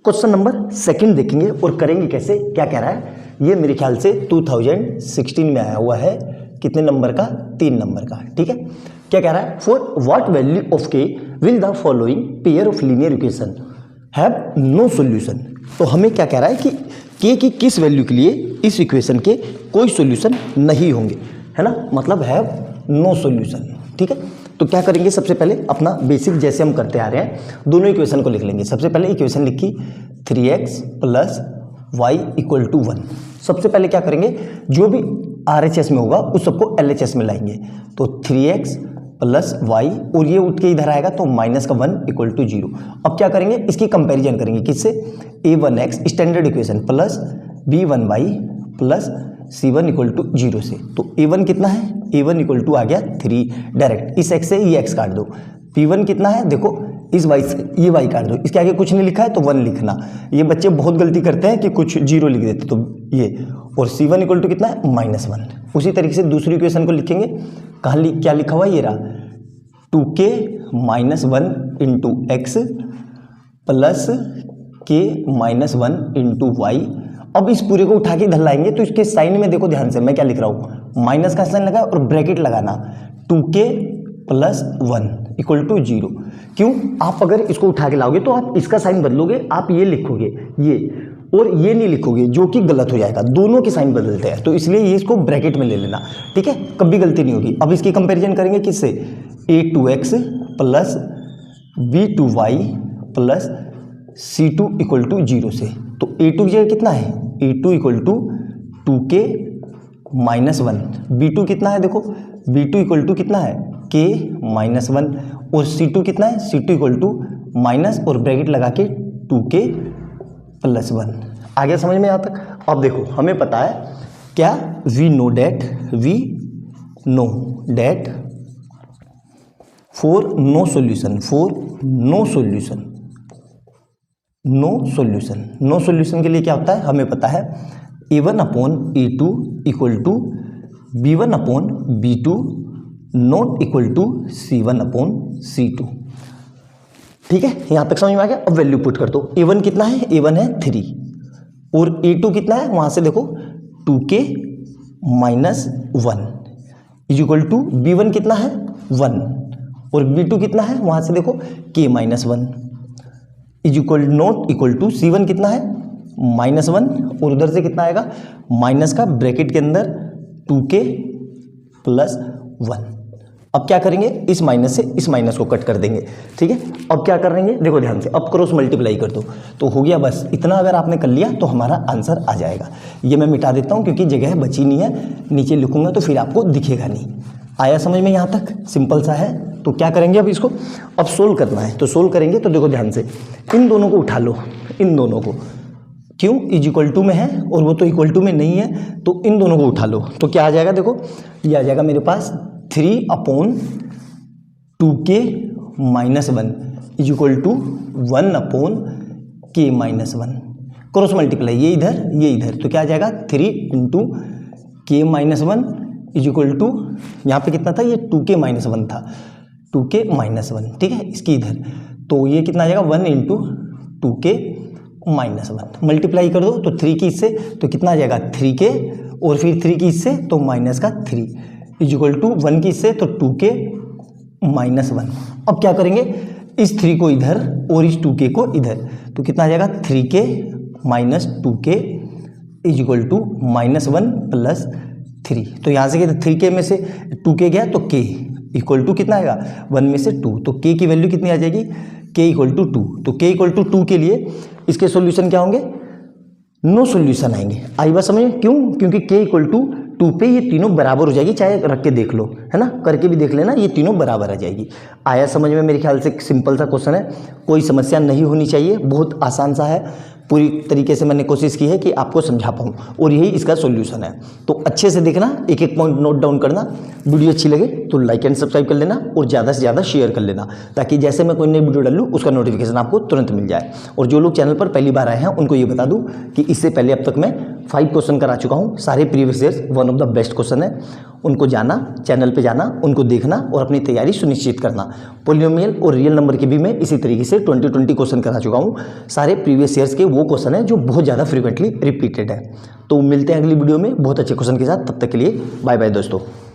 Question number second देखेंगे और करेंगे कैसे, क्या कह रहा है ये मेरे ख्याल से 2016 में आया हुआ है, कितने नंबर का, 3 नंबर का। ठीक है, क्या कह रहा है, for what value of k will the following pair of linear equation have no solution. तो हमें क्या कह रहा है कि के की किस वैल्यू के लिए इस इक्वेशन के कोई सॉल्यूशन नहीं होंगे, है ना, मतलब हैव नो सॉल्यूशन। ठीक है, तो क्या करेंगे, सबसे पहले अपना बेसिक जैसे हम करते आ रहे हैं दोनों इक्वेशन को लिख लेंगे। सबसे पहले इक्वेशन लिखी 3x plus Y equal to 1। सबसे पहले क्या करेंगे, जो भी RHS में होगा उस सबको LHS में लाएंगे। तो 3x प्लस वाई और ये उठ के इधर आएगा तो माइनस का 1 इक्वल टू 0। अब क्या करेंगे, इसकी कंपैरिजन करेंगे किससे, A1x standard equation plus B1y plus C1 equal to 0 से। तो A1 कितना है, A1 इक्वल टू आ गया 3 डायरेक्ट, इस x से ये x काट दो। P1 कितना है, देखो इस y से ये y काट दो, इसके आगे कुछ नहीं लिखा है तो 1 लिखना। ये बच्चे बहुत गलती करते हैं कि कुछ 0 लिख देते, तो ये, और C1 इक्वल टू कितना है, -1। उसी तरीके से दूसरी इक्वेशन को लिखेंगे, कहाँ क्या लिखा हुआ है, ये रहा 2k - 1 into x plus k - 1 into y. अब इस पूरे को उठा के इधर लाएंगे तो इसके साइन में देखो ध्यान से मैं क्या लिख रहा हूँ, माइनस का साइन लगा और ब्रैकेट लगाना, 2k प्लस 1 इक्वल टू 0। क्यों, आप अगर इसको उठा के लाओगे तो आप इसका साइन बदलोगे, आप ये लिखोगे ये, और ये नहीं लिखोगे जो कि गलत हो जाएगा, दोनों के साइन बदलते हैं, तो इसलिए ये इसको ब्रैकेट में ले लेना। ठीक है, कभी गलती नहीं होगी। अब इसकी कंपैरिजन करेंगे किससे, A2x plus B2y plus C2 equal to 0 से। तो A2 की जगह कितना है, A2 equal to 2k - 1, B2 कितना है, देखो B2 इक्वल टू कितना है, k - 1, और C2 कितना है, C2 इक्वल टू माइनस और ब्रैकेट लगा के 2k प्लस 1। आ गया समझ में यहाँ तक। अब देखो हमें पता है क्या, we know that for no solution के लिए क्या होता है, हमें पता है A1 upon A2 equal to B1 upon B2 not equal to C1 upon C2। ठीक है, यहां तक समझ में आ गया। अब वैल्यू पुट कर दो, A1 कितना है, A1 है 3, और A2 कितना है, वहां से देखो 2k - 1 is equal to B1 कितना है 1, और B2 कितना है, वहां से देखो k - 1 is equal not equal to C1 कितना है -1, और उधर से कितना आएगा, माइनस का ब्रैकेट के अंदर 2k प्लस 1। अब क्या करेंगे, इस माइनस से इस माइनस को कट कर देंगे। ठीक है, अब क्या करेंगे, देखो ध्यान से, अब क्रॉस मल्टीप्लाई कर दो तो हो गया, बस इतना अगर आपने कर लिया तो हमारा आंसर आ जाएगा। ये मैं मिटा देता हूँ क्योंकि जगह बची नहीं है, नीचे लिखूंगा तो फिर आपको दिखेगा नहीं। आया समझ में यहाँ तक, सिंपल सा है। तो क्या करेंगे, अब इसको अब सोल्व करना है, तो सोल्व करेंगे तो देखो ध्यान से, इन दोनों को उठा लो, इन दोनों को, क्यों, इज इक्वल टू में है और वो तो इक्वल टू में नहीं है, तो इन दोनों को उठा लो तो क्या आ जाएगा, देखो ये आ जाएगा मेरे पास 3 upon 2k - 1 is equal to 1 upon k - 1। Cross multiply, ये इधर, तो क्या आ जाएगा 3 into k - 1 is equal to, यहाँ पे कितना था, ये 2k - 1 था, 2k - 1। ठीक है, इसकी इधर, तो ये कितना आ जाएगा 1 इंटू 2k - 1। मल्टीप्लाई कर दो तो 3 की इससे तो कितना आ जाएगा 3k, और फिर 3 की इससे तो माइनस का 3 इज इक्वल टू 1 की इससे तो 2k - 1। अब क्या करेंगे, इस 3 को इधर और इस 2k को इधर, तो कितना आ जाएगा 3k - 2k is equal to -1 plus 3। तो यहाँ से 3k में से 2k गया तो k इक्वल टू कितना आएगा 1 में से 2, तो k की वैल्यू कितनी आ जाएगी, k इक्वल टू 2। तो k इक्वल टू 2 के लिए इसके सॉल्यूशन क्या होंगे, नो सॉल्यूशन आएंगे। आई बात समझ में, क्यों, क्योंकि k इक्वल टू 2 पे ये तीनों बराबर हो जाएगी, चाहे रख के देख लो, है ना, करके भी देख लेना, ये तीनों बराबर आ जाएगी। आया समझ में, मेरे ख्याल से सिंपल सा क्वेश्चन है, कोई समस्या नहीं होनी चाहिए, बहुत आसान सा है, पूरी तरीके से मैंने कोशिश की है कि आपको समझा पाऊँ, और यही इसका सॉल्यूशन है। तो अच्छे से देखना, एक एक पॉइंट नोट डाउन करना, वीडियो अच्छी लगे तो लाइक एंड सब्सक्राइब कर लेना, और ज़्यादा से ज़्यादा शेयर कर लेना, ताकि जैसे मैं कोई नई वीडियो डालूँ उसका नोटिफिकेशन आपको तुरंत मिल जाए। और जो लोग चैनल पर पहली बार आए हैं उनको ये बता दूँ कि इससे पहले अब तक मैं 5 क्वेश्चन करा चुका हूँ, सारे previous years, one of the best question है। उनको जाना, चैनल पे जाना, उनको देखना और अपनी तैयारी सुनिश्चित करना। पॉलिनोमियल और रियल नंबर के भी मैं इसी तरीके से 20 क्वेश्चन करा चुका हूँ। सारे प्रीवियस ईयर्स के वो क्वेश्चन है जो बहुत ज़्यादा फ्रीक्वेंटली रिपीटेड है। तो मिलते हैं अगली वीडियो में बहुत अच्छे क्वेश्चन के साथ। तब तक के लिए बाय बाय दोस्तों।